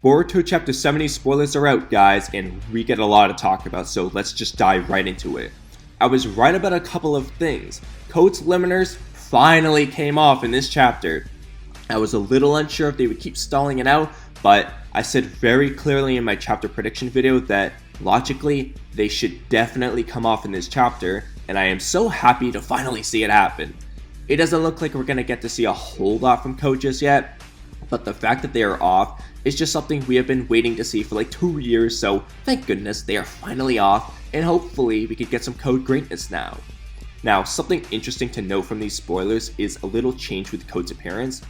Boruto Chapter 70 spoilers are out, guys, and we get a lot to talk about, so let's just dive right into it. I was right about a couple of things. Code's limiters finally came off in this chapter. I was a little unsure if they would keep stalling it out, but I said very clearly in my chapter prediction video that logically they should definitely come off in this chapter, and I am so happy to finally see it happen. It doesn't look like we're going to get to see a whole lot from Code just yet, but the fact that they are off is just something we have been waiting to see for like 2 years, so thank goodness they are finally off, and hopefully we could get some Code greatness now. Now, something interesting to note from these spoilers is a little change with Code's appearance.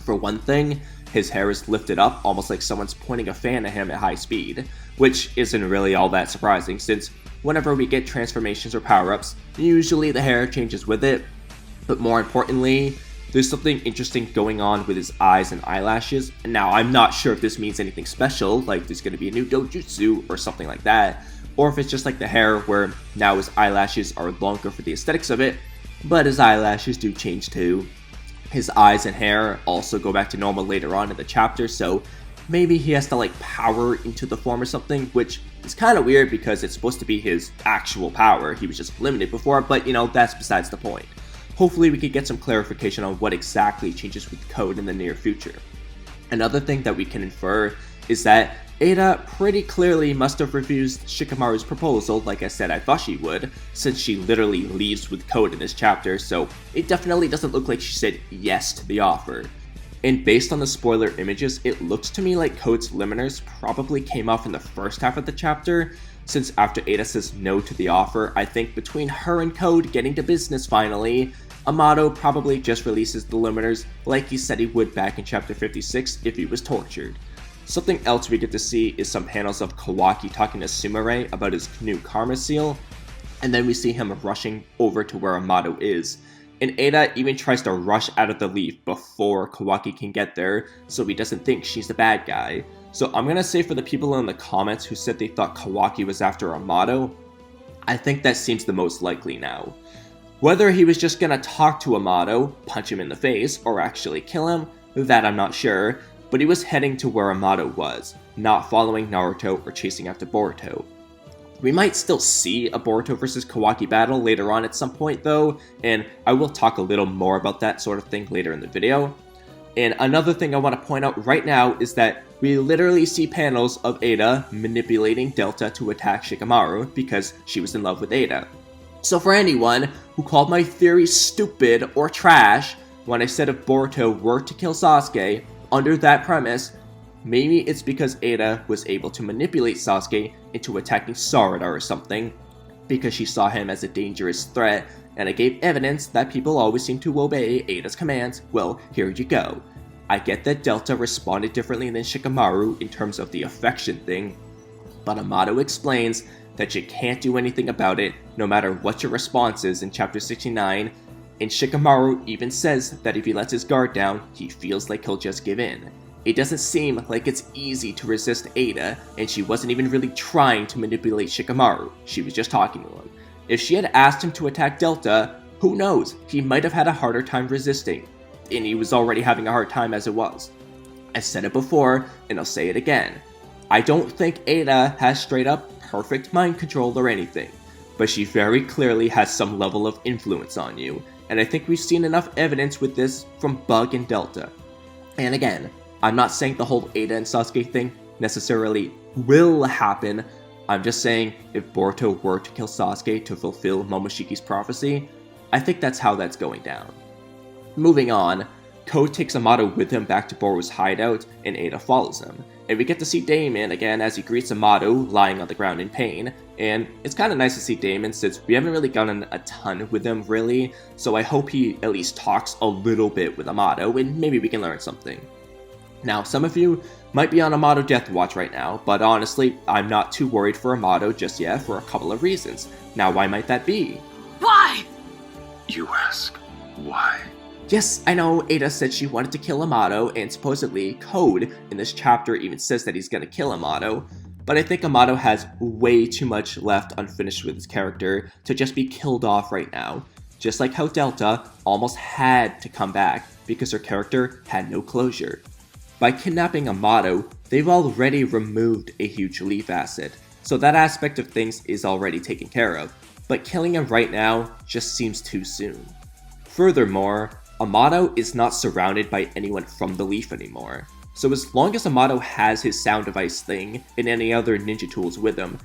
For one thing, his hair is lifted up almost like someone's pointing a fan at him at high speed, which isn't really all that surprising since whenever we get transformations or power-ups, usually the hair changes with it. But more importantly, there's something interesting going on with his eyes and eyelashes, and now I'm not sure if this means anything special, like there's going to be a new dojutsu or something like that, or if it's just like the hair where now his eyelashes are longer for the aesthetics of it, but his eyelashes do change too. His eyes and hair also go back to normal later on in the chapter, so maybe he has to like power into the form or something, which is kind of weird because it's supposed to be his actual power. He was just limited before, but you know, that's besides the point. Hopefully we could get some clarification on what exactly changes with Code in the near future. Another thing that we can infer is that Eida pretty clearly must have refused Shikamaru's proposal like I said I thought she would, since she literally leaves with Code in this chapter, so it definitely doesn't look like she said yes to the offer. And based on the spoiler images, it looks to me like Code's limiters probably came off in the first half of the chapter, since after Eida says no to the offer, I think between her and Code getting to business finally, Amado probably just releases the limiters like he said he would back in chapter 56 if he was tortured. Something else we get to see is some panels of Kawaki talking to Sumire about his new karma seal, and then we see him rushing over to where Amado is. And Eida even tries to rush out of the leaf before Kawaki can get there, so he doesn't think she's the bad guy. So I'm gonna say for the people in the comments who said they thought Kawaki was after Amado, I think that seems the most likely now. Whether he was just gonna talk to Amado, punch him in the face, or actually kill him, that I'm not sure, but he was heading to where Amado was, not following Naruto or chasing after Boruto. We might still see a Boruto vs Kawaki battle later on at some point though, and I will talk a little more about that sort of thing later in the video. And another thing I want to point out right now is that we literally see panels of Eida manipulating Delta to attack Shikamaru because she was in love with Eida. So for anyone who called my theory stupid or trash when I said if Boruto were to kill Sasuke, under that premise, maybe it's because Eida was able to manipulate Sasuke into attacking Sarada or something, because she saw him as a dangerous threat, and I gave evidence that people always seem to obey Eida's commands. Well, here you go. I get that Delta responded differently than Shikamaru in terms of the affection thing, but Amado explains that you can't do anything about it no matter what your response is in chapter 69, and Shikamaru even says that if he lets his guard down, he feels like he'll just give in. It doesn't seem like it's easy to resist Eida, and she wasn't even really trying to manipulate Shikamaru, she was just talking to him. If she had asked him to attack Delta, who knows, he might have had a harder time resisting, and he was already having a hard time as it was. I said it before, and I'll say it again. I don't think Eida has straight up perfect mind control or anything, but she very clearly has some level of influence on you, and I think we've seen enough evidence with this from Bug and Delta. And again, I'm not saying the whole Eida and Sasuke thing necessarily will happen, I'm just saying if Boruto were to kill Sasuke to fulfill Momoshiki's prophecy, I think that's how that's going down. Moving on, Code takes Amado with him back to Boru's hideout, and Eida follows him. And we get to see Damon again as he greets Amado lying on the ground in pain, and it's kind of nice to see Damon since we haven't really gotten a ton with him really, so I hope he at least talks a little bit with Amado and maybe we can learn something. Now, some of you might be on Amado Death Watch right now, but honestly, I'm not too worried for Amado just yet for a couple of reasons. Now, why might that be? Why? You ask, why? Yes, I know Eida said she wanted to kill Amado, and supposedly Code in this chapter even says that he's gonna kill Amado, but I think Amado has way too much left unfinished with his character to just be killed off right now, just like how Delta almost had to come back because her character had no closure. By kidnapping Amado, they've already removed a huge leaf asset, so that aspect of things is already taken care of, but killing him right now just seems too soon. Furthermore, Amado is not surrounded by anyone from the leaf anymore, so as long as Amado has his sound device thing and any other ninja tools with him,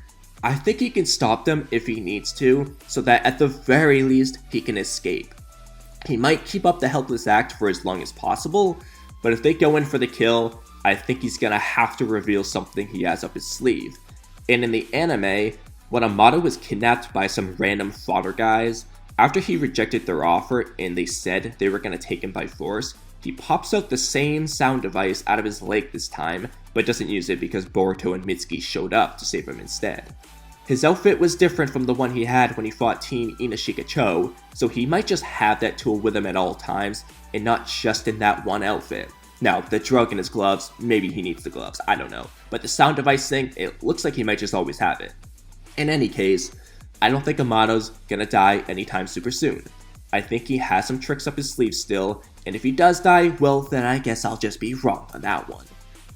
I think he can stop them if he needs to, so that at the very least he can escape. He might keep up the helpless act for as long as possible, but if they go in for the kill, I think he's gonna have to reveal something he has up his sleeve. And in the anime, when Amado was kidnapped by some random fodder guys, after he rejected their offer and they said they were gonna take him by force, he pops out the same sound device out of his leg this time, but doesn't use it because Boruto and Mitsuki showed up to save him instead. His outfit was different from the one he had when he fought Teen Inashikacho, so he might just have that tool with him at all times, and not just in that one outfit. Now, the drug in his gloves, maybe he needs the gloves, I don't know, but the sound device thing, it looks like he might just always have it. In any case, I don't think Amado's gonna die anytime super soon. I think he has some tricks up his sleeve still, and if he does die, well then I guess I'll just be wrong on that one.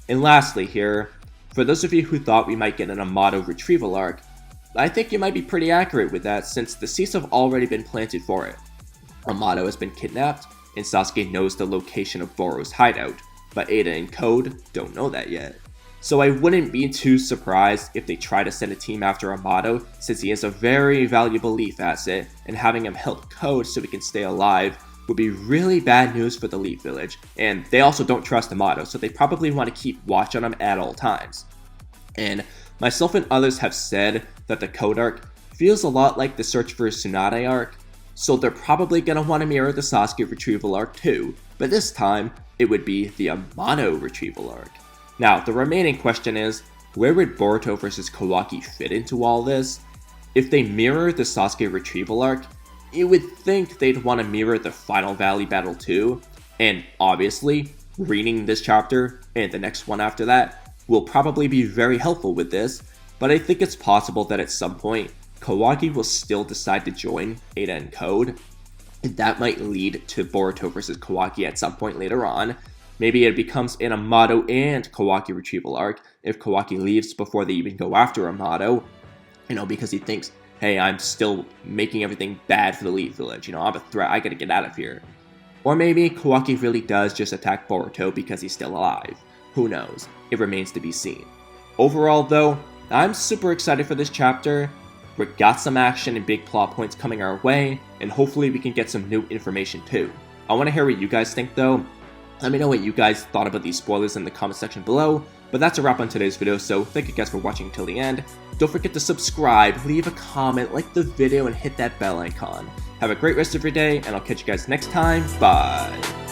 And lastly here, for those of you who thought we might get an Amado retrieval arc, I think you might be pretty accurate with that since the seeds have already been planted for it. Amado has been kidnapped, and Sasuke knows the location of Boro's hideout, but Eida and Code don't know that yet. So I wouldn't be too surprised if they try to send a team after Amado since he is a very valuable leaf asset, and having him help Code so he can stay alive would be really bad news for the Leaf Village, and they also don't trust Amado, so they probably want to keep watch on him at all times. And myself and others have said that the Code arc feels a lot like the Search for Tsunade arc, so they're probably going to want to mirror the Sasuke retrieval arc too, but this time it would be the Amado retrieval arc. Now, the remaining question is, where would Boruto vs Kawaki fit into all this? If they mirror the Sasuke retrieval arc, you would think they'd want to mirror the Final Valley battle too, and obviously, reading this chapter and the next one after that will probably be very helpful with this, but I think it's possible that at some point, Kawaki will still decide to join Eida and Code, and that might lead to Boruto vs Kawaki at some point later on. Maybe it becomes an Amado and Kawaki retrieval arc if Kawaki leaves before they even go after Amado, because he thinks, hey, I'm still making everything bad for the Leaf Village, I'm a threat, I gotta get out of here. Or maybe Kawaki really does just attack Boruto because he's still alive. Who knows? It remains to be seen. Overall though, I'm super excited for this chapter. We got some action and big plot points coming our way, and hopefully we can get some new information too. I want to hear what you guys think though. Let me know what you guys thought about these spoilers in the comment section below, but that's a wrap on today's video, so thank you guys for watching till the end. Don't forget to subscribe, leave a comment, like the video, and hit that bell icon. Have a great rest of your day, and I'll catch you guys next time. Bye!